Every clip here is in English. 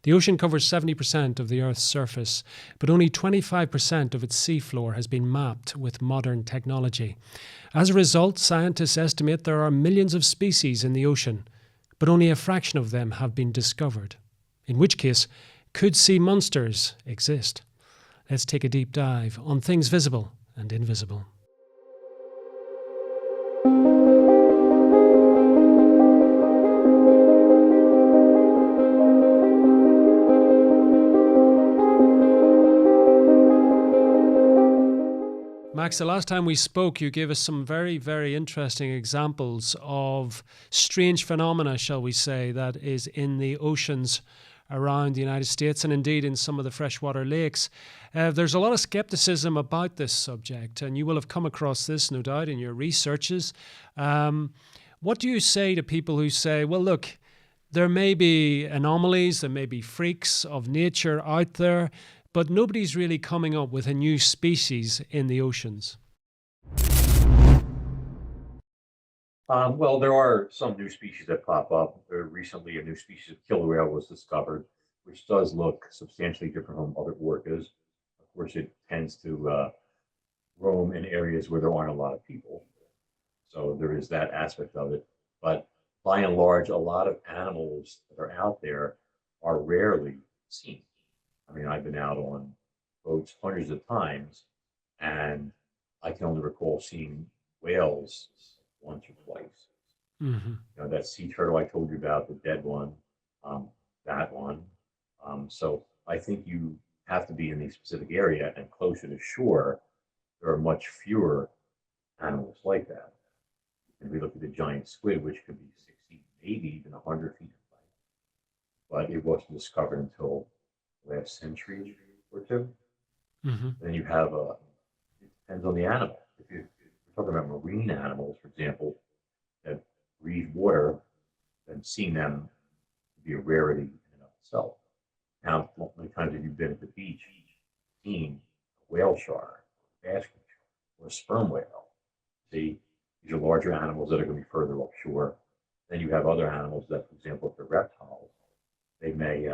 The ocean covers 70% of the Earth's surface, but only 25% of its seafloor has been mapped with modern technology. As a result, scientists estimate there are millions of species in the ocean, but only a fraction of them have been discovered. In which case, could sea monsters exist? Let's take a deep dive on things visible and invisible. Max, the last time we spoke, you gave us some very, very interesting examples of strange phenomena, shall we say, that is in the oceans around the United States and indeed in some of the freshwater lakes. There's a lot of skepticism about this subject, and you will have come across this, no doubt, in your researches. What do you say to people who say, well, look, there may be anomalies, there may be freaks of nature out there, but nobody's really coming up with a new species in the oceans? Well, there are some new species that pop up. Recently, a new species of killer whale was discovered, which does look substantially different from other orcas. Of course, it tends to roam in areas where there aren't a lot of people. So there is that aspect of it. But by and large, a lot of animals that are out there are rarely seen. I mean, I've been out on boats hundreds of times, and I can only recall seeing whales once or twice. Mm-hmm. You know, that sea turtle I told you about, the dead one, that one. So I think you have to be in a specific area and closer to shore. There are much fewer animals like that. And we look at the giant squid, which could be 60, maybe even 100 feet in length, but it wasn't discovered until last century or two. Mm-hmm. Then you have it depends on the animal. If you're talking about marine animals, for example, that breathe water, then seeing them would be a rarity in and of itself. Now, how many times have you been at the beach, seen a whale shark, a basking shark, or a sperm whale? See, these are larger animals that are going to be further offshore. Then you have other animals that, for example, if they're reptiles, they may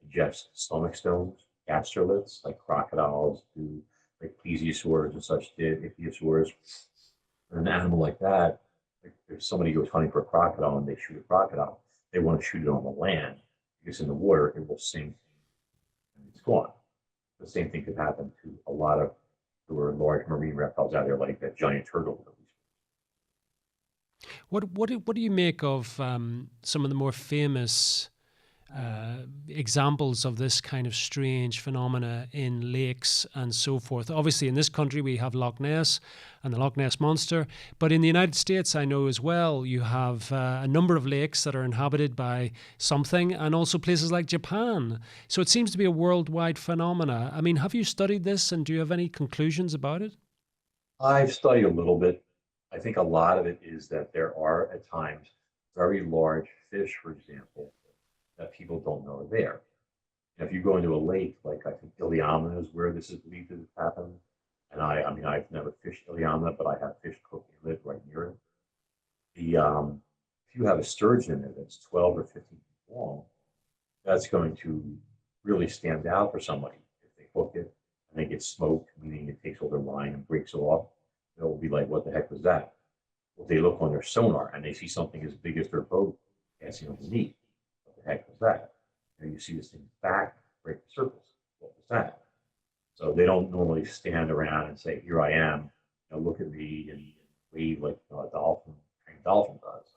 ingest stomach stones, gastroliths, like crocodiles do, like plesiosaurs and such did, ichthyosaurs. And an animal like that, like if somebody goes hunting for a crocodile and they shoot a crocodile, they want to shoot it on the land because in the water it will sink and it's gone. The same thing could happen to a lot of there are large marine reptiles out there, like that giant turtle. What do you make of some of the more famous examples of this kind of strange phenomena in lakes and so forth? Obviously, in this country, we have Loch Ness and the Loch Ness Monster. But in the United States, I know as well, you have a number of lakes that are inhabited by something, and also places like Japan. So it seems to be a worldwide phenomena. I mean, have you studied this, and do you have any conclusions about it? I've studied a little bit. I think a lot of it is that there are at times very large fish, for example, that people don't know are there. And if you go into a lake, like I think Iliamna is where this is believed to have happened. And I mean, I've never fished Iliamna, but I have fished Cook Inlet right near it. If you have a sturgeon in there that's 12 or 15 feet long, that's going to really stand out for somebody. If they hook it and they get smoked, meaning it takes all their line and breaks off, they'll be like, what the heck was that? Well, they look on their sonar and they see something as big as their boat passing underneath. Heck was that? And you see this thing back break the surface. What was that? So they don't normally stand around and say, "Here I am, you know, look at me," and wave like a dolphin, trained dolphin does.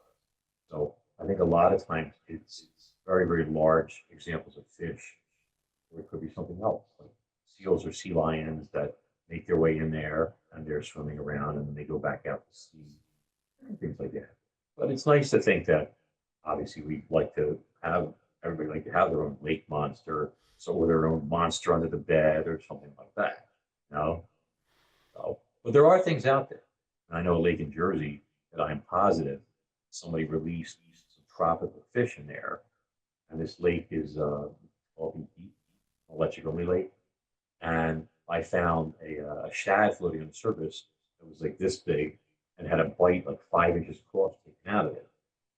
So I think a lot of times it's very, very large examples of fish, or it could be something else, like seals or sea lions that make their way in there and they're swimming around and then they go back out to sea, and things like that. But it's nice to think that obviously we like to have everybody like to have their own lake monster, so or their own monster under the bed or something like that. You know? So, but there are things out there. And I know a lake in Jersey that I'm positive somebody released some tropical fish in there, and this lake is 12 feet deep, electric only lake. And I found a shad floating on the surface that was like this big and had a bite like 5 inches across taken out of it.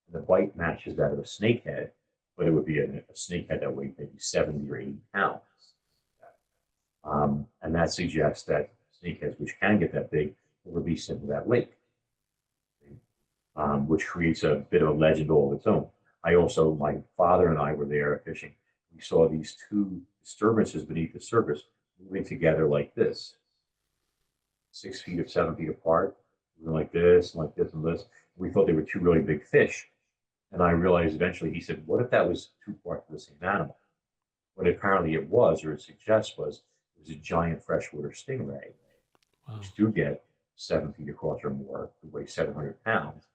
And the bite matches that of a snakehead, but it would be a snakehead that weighed maybe 70 or 80 pounds. And that suggests that snakeheads, which can get that big, will release into that lake, which creates a bit of a legend all of its own. My father and I were there fishing. We saw these two disturbances beneath the surface moving together like this, 6 feet or 7 feet apart, moving like this, and like this, and this. We thought they were two really big fish. And I realized eventually, he said, what if that was two parts of the same animal? What apparently it was, or it suggests it was a giant freshwater stingray, Wow. which do get 7 feet across or more, who weigh 700 pounds.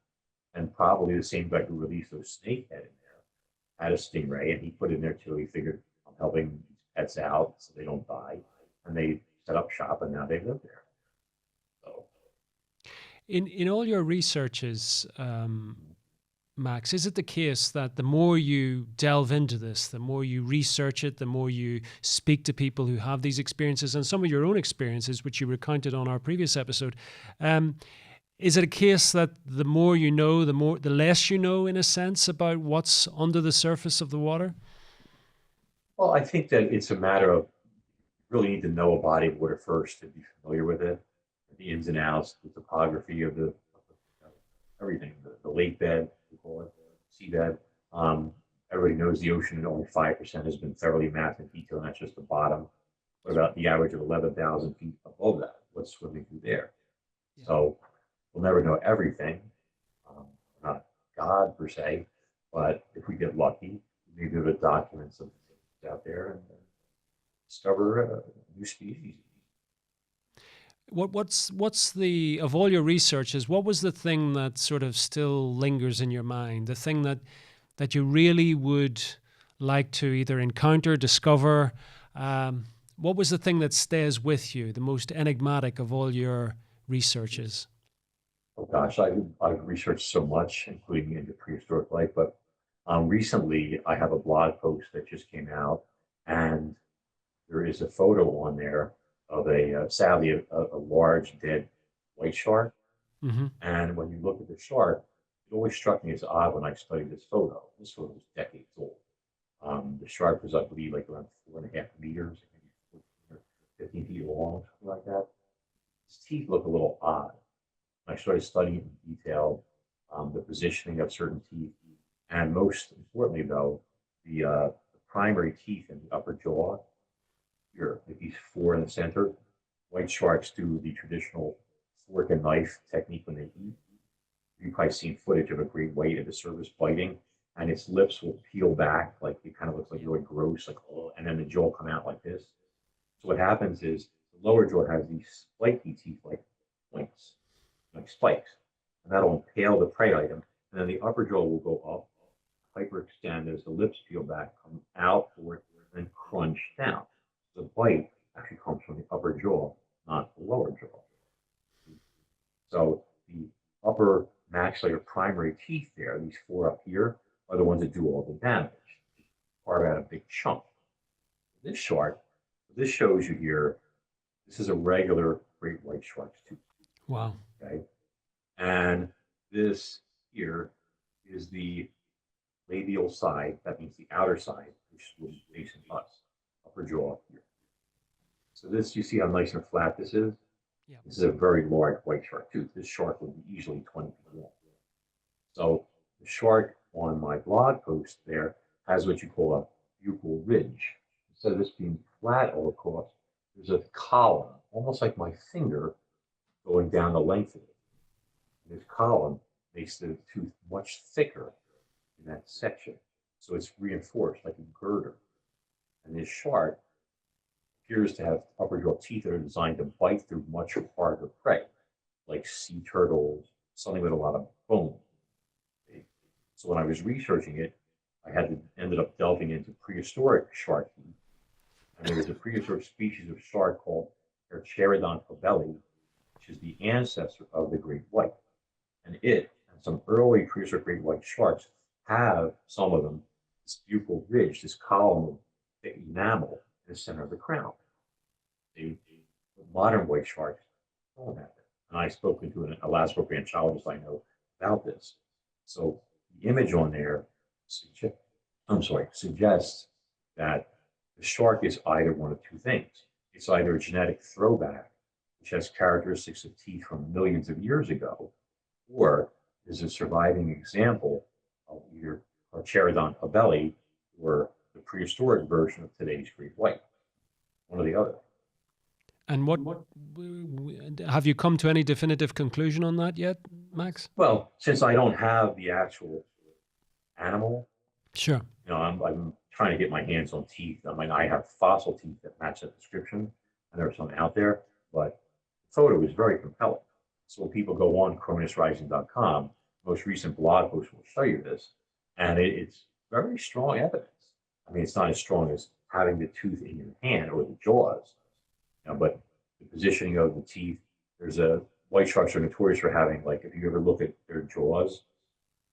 And probably the same guy who released those snakehead in there had a stingray, and he put it in there too. He figured, I'm helping these pets out so they don't die. And they set up shop, and now they live there. So, In all your researches, Max, is it the case that the more you delve into this, the more you research it, the more you speak to people who have these experiences and some of your own experiences, which you recounted on our previous episode, is it a case that the more you know, the less you know, in a sense, about what's under the surface of the water? well, I think that it's a matter of really need to know a body of water first to be familiar with it, the ins and outs, the topography of the everything, the lake bed, we call it, seabed. Everybody knows the ocean, and only 5% has been thoroughly mapped in detail, and that's just the bottom. What about the average of 11,000 feet above that? What's swimming through there? Yeah. So we'll never know everything. We're not God per se, but if we get lucky, we may be able to document some things out there and discover a new species. What's the, of all your researches, what was the thing that sort of still lingers in your mind? The thing that you really would like to either encounter, discover? What was the thing that stays with you, the most enigmatic of all your researches? Oh gosh, I've researched so much, including into prehistoric life, but recently I have a blog post that just came out, and there is a photo on there of sadly, a large dead white shark. Hmm. And when you look at the shark, it always struck me as odd when I studied this photo. This photo was decades old. The shark was, I believe, like around 4.5 meters, maybe 14 or 15 feet long, something like that. His teeth look a little odd. I started studying in detail the positioning of certain teeth, and most importantly, though, the primary teeth in the upper jaw, here, like these four in the center. White sharks do the traditional fork and knife technique when they eat. You've probably seen footage of a great white at the surface biting, and its lips will peel back, like it kind of looks like really gross, like oh, and then the jaw will come out like this. So what happens is the lower jaw has these spiky teeth like points, like spikes, and that'll impale the prey item. And then the upper jaw will go up, hyperextend as the lips peel back, come out forward, and then crunch down. The bite actually comes from the upper jaw, not the lower jaw. So the upper maxillary or primary teeth there, these four up here, are the ones that do all the damage. Carve out a big chunk. This shark, this shows you here, this is a regular great white shark's tooth. Wow. Okay. And this here is the labial side, that means the outer side, which will be facing us, upper jaw here. So this, you see how nice and flat this is? Yeah. This is a very large white shark tooth. This shark would be easily 20 feet long. So the shark on my blog post there has what you call a buccal ridge. Instead of this being flat all across, there's a column, almost like my finger, going down the length of it. And this column makes the tooth much thicker in that section. So it's reinforced like a girder. And this shark appears to have upper jaw teeth that are designed to bite through much harder prey, like sea turtles, something with a lot of bone. So when I was researching it, ended up delving into prehistoric shark teeth. And there was a prehistoric species of shark called Carcharodon cobelli, which is the ancestor of the great white. And it and some early prehistoric great white sharks have, some of them, this buccal ridge, this column of thick enamel in the center of the crown. The modern white sharks don't have it. And I've spoken to an elasmobranchiologist I know about this. So the image on there I'm sorry, suggests that the shark is either one of two things. It's either a genetic throwback, which has characteristics of teeth from millions of years ago, or is a surviving example of either Carcharodon habeli or the prehistoric version of today's great white, one or the other. And what have you come to any definitive conclusion on that yet, Max? Well, since I don't have the actual animal, Sure. I'm trying to get my hands on teeth. I mean, I have fossil teeth that match that description, and there are some out there, but the photo is very compelling. So when people go on cronusrising.com, most recent blog post will show you this, and it's very strong evidence. I mean, it's not as strong as having the tooth in your hand or the jaws, but the positioning of the teeth. There's a white sharks are notorious for having, like, if you ever look at their jaws,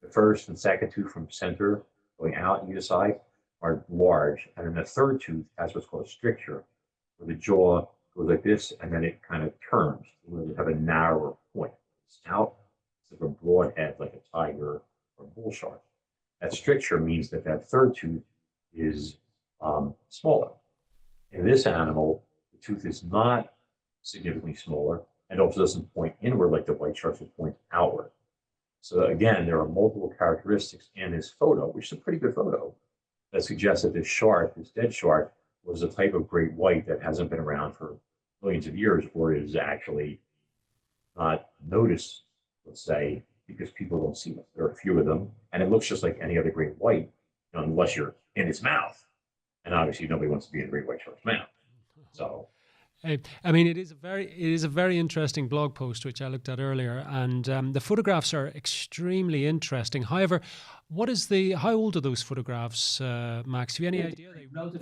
the first and second tooth from center going out either side are large, and then the third tooth has what's called a stricture, where the jaw goes like this, and then it kind of turns, where you have a narrower point. It's out, it's like a broad head, like a tiger or a bull shark. That stricture means that that third tooth is smaller. In this animal, the tooth is not significantly smaller, and also doesn't point inward like the white sharks would point outward. So again, there are multiple characteristics in this photo, which is a pretty good photo, that suggests that this shark, this dead shark, was a type of great white that hasn't been around for millions of years, or is actually not noticed, let's say, because people don't see them. There are a few of them, and it looks just like any other great white, unless you're in its mouth. And obviously, nobody wants to be in a great white shark's mouth. So, I mean, it is a very interesting blog post which I looked at earlier, and the photographs are extremely interesting. However, how old are those photographs, Max? Do you have any idea?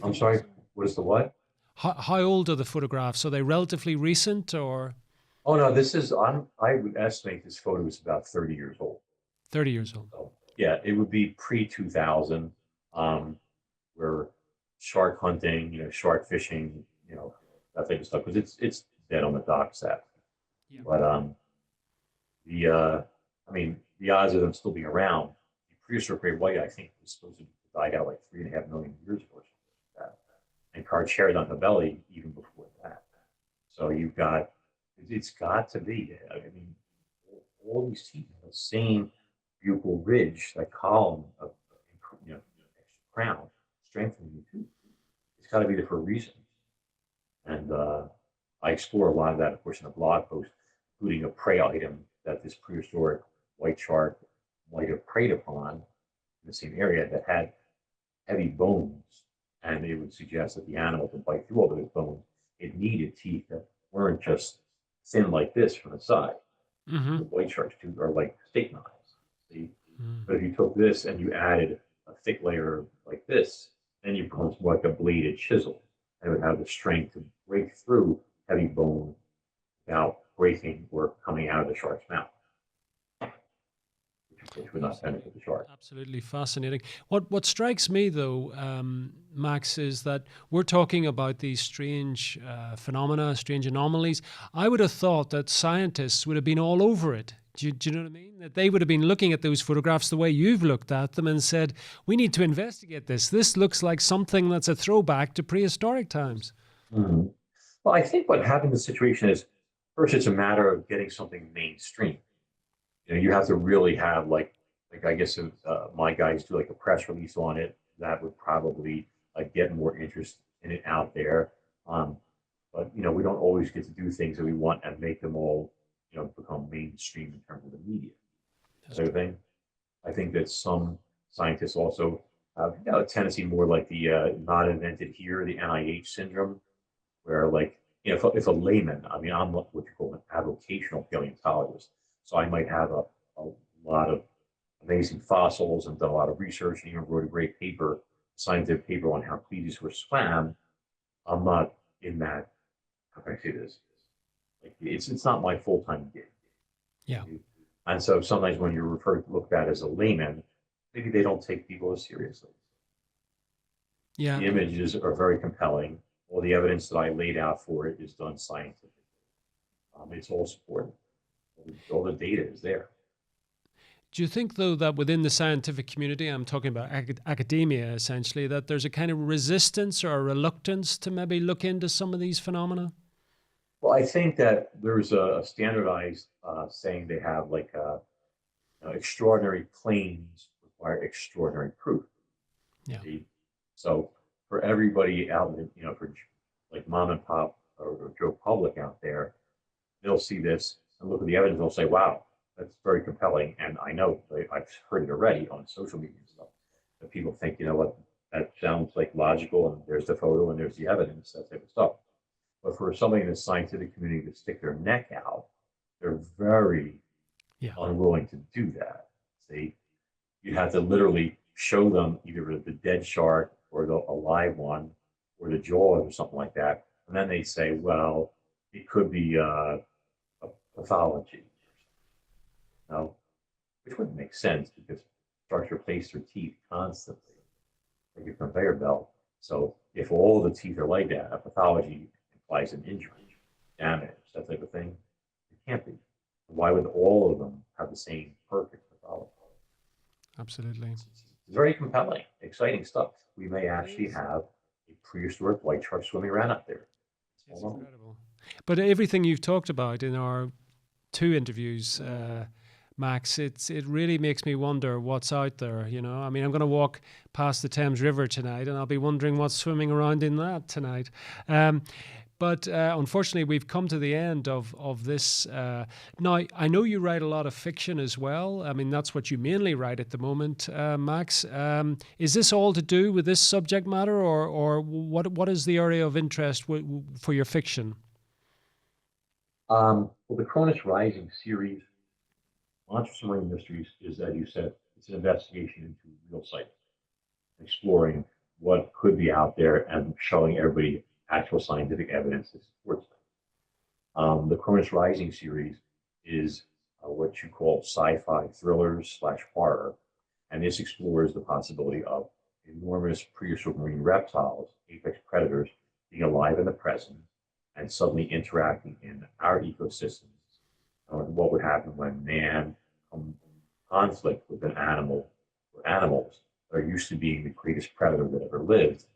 I'm sorry, what is the what? How old are the photographs? Are they relatively recent or? Oh no, I would estimate this photo is about 30 years old. 30 years old. So, yeah, it would be pre-2000, where shark hunting, shark fishing, that type of stuff, because it's dead on the dock set. Yeah. But I mean, the odds of them still being around, the prehistoric great white, I think, was supposed to die out like 3.5 million years ago, or something like that. And Carcharodon habeli even before that. So it's got to be. I mean, all these teeth have the same buccal ridge, that column of extra crown, strengthening the tooth. It's got to be there for a reason. And I explore a lot of that, of course, in a blog post, including a prey item that this prehistoric white shark might have preyed upon in the same area that had heavy bones. And it would suggest that the animal, to bite through all those bones, it needed teeth that weren't just thin like this from the side. Mm-hmm. The white shark's teeth are like steak knives. See? Mm. But if you took this and you added a thick layer like this, then you becomes more like a bladed chisel. And it would have the strength to break through heavy bone without breaking or coming out of the shark's mouth, which would not benefit the shark. Absolutely fascinating. What strikes me, though, Max, is that we're talking about these strange phenomena, strange anomalies. I would have thought that scientists would have been all over it. Do you know what I mean? That they would have been looking at those photographs the way you've looked at them and said, we need to investigate this. This looks like something that's a throwback to prehistoric times. Mm-hmm. Well, I think what happened in the situation is, first, it's a matter of getting something mainstream. You have to really have like I guess if my guys do like a press release on it, that would probably get more interest in it out there. But we don't always get to do things that we want and make them all become mainstream in terms of the media. Sort of thing. I think that some scientists also have a tendency more like the not invented here, the NIH syndrome, where if a layman, I mean, I'm what you call an avocational paleontologist, so I might have a lot of amazing fossils and done a lot of research and even wrote a great paper, scientific paper on how plesiosaurs swam. I'm not in that. How can I say this? Like it's not my full-time gig. Yeah. And so sometimes when you're looked at as a layman, maybe they don't take people as seriously. Yeah. The images are very compelling. All the evidence that I laid out for it is done scientifically. It's all supported. All the data is there. Do you think, though, that within the scientific community, I'm talking about academia essentially, that there's a kind of resistance or a reluctance to maybe look into some of these phenomena? Well, I think that there's a standardized saying they have like extraordinary claims require extraordinary proof. Yeah. See? So for everybody out in, for like mom and pop or Joe Public out there, they'll see this and look at the evidence. They'll say, "Wow, that's very compelling." And I know I've heard it already on social media and stuff that people think, you know what, that sounds like logical, and there's the photo and there's the evidence, that type of stuff. But for somebody in the scientific community to stick their neck out, they're very unwilling to do that. See, you have to literally show them either the dead shark or the alive one or the jaws or something like that. And then they say, well, it could be a pathology. No, which wouldn't make sense because sharks replace their teeth constantly, like a conveyor belt. So if all the teeth are like that, a pathology implies an injury, damage, that type of thing. It can't be. Why would all of them have the same perfect pathology? Absolutely. It's very compelling, exciting stuff. We may actually have a prehistoric white shark swimming around up there. It's incredible. But everything you've talked about in our 2 interviews, Max, it really makes me wonder what's out there. I mean, I'm going to walk past the Thames River tonight, and I'll be wondering what's swimming around in that tonight. But unfortunately, we've come to the end of this. Now, I know you write a lot of fiction as well. I mean, that's what you mainly write at the moment, Max. Is this all to do with this subject matter, or what is the area of interest for your fiction? Well, the Cronus Rising series, Monstrous Marine Mysteries, is, as you said, it's an investigation into real sight, exploring what could be out there and showing everybody actual scientific evidence that supports them. The Cronus Rising series is what you call sci-fi thrillers / horror, and this explores the possibility of enormous prehistoric marine reptiles, apex predators, being alive in the present and suddenly interacting in our ecosystems. What would happen when man comes in conflict with an animal or animals that are used to being the greatest predator that ever lived?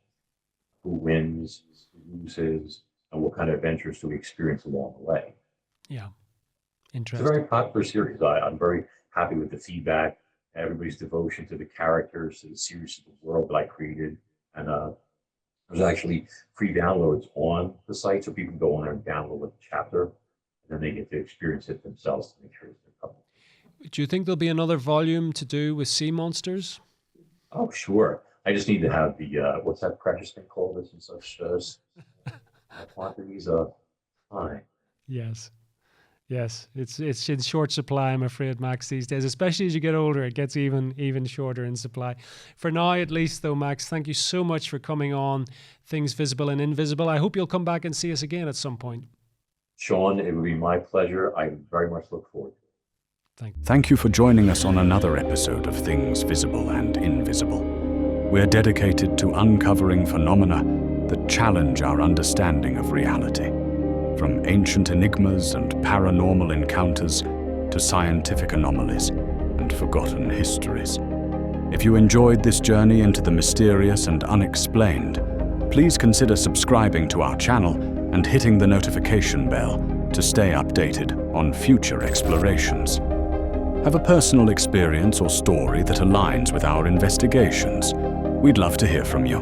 Who wins, who loses, and what kind of adventures do we experience along the way? Yeah, It's interesting. a very popular series. I'm very happy with the feedback, everybody's devotion to the characters, to the series, of the world that I created. And there's actually free downloads on the site, so people can go on there and download a chapter, and then they get to experience it themselves to make sure it's their cup. Do you think there'll be another volume to do with sea monsters? Oh, sure. I just need to have the, what's that precious thing called, this in such quantities of time. Yes. Yes, it's in short supply, I'm afraid, Max, these days. Especially as you get older, it gets even shorter in supply. For now, at least, though, Max, thank you so much for coming on Things Visible and Invisible. I hope you'll come back and see us again at some point. Sean, it would be my pleasure. I very much look forward to it. Thank you for joining us on another episode of Things Visible and Invisible. We're dedicated to uncovering phenomena that challenge our understanding of reality. From ancient enigmas and paranormal encounters to scientific anomalies and forgotten histories. If you enjoyed this journey into the mysterious and unexplained, please consider subscribing to our channel and hitting the notification bell to stay updated on future explorations. Have a personal experience or story that aligns with our investigations? We'd love to hear from you.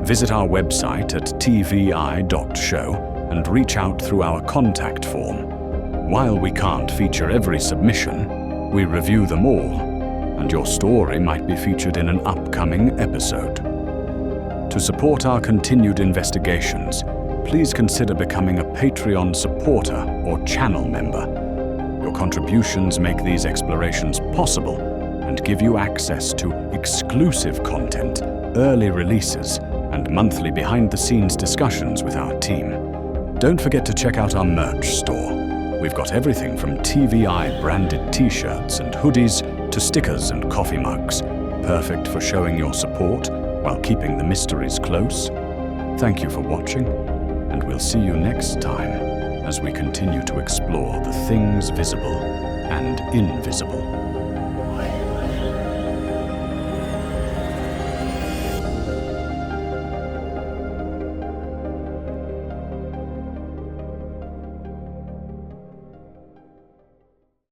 Visit our website at tvi.show and reach out through our contact form. While we can't feature every submission, we review them all, and your story might be featured in an upcoming episode. To support our continued investigations, please consider becoming a Patreon supporter or channel member. Your contributions make these explorations possible and give you access to exclusive content, early releases, and monthly behind-the-scenes discussions with our team. Don't forget to check out our merch store. We've got everything from TVI branded t-shirts and hoodies to stickers and coffee mugs, perfect for showing your support while keeping the mysteries close. Thank you for watching, and we'll see you next time as we continue to explore the things visible and invisible.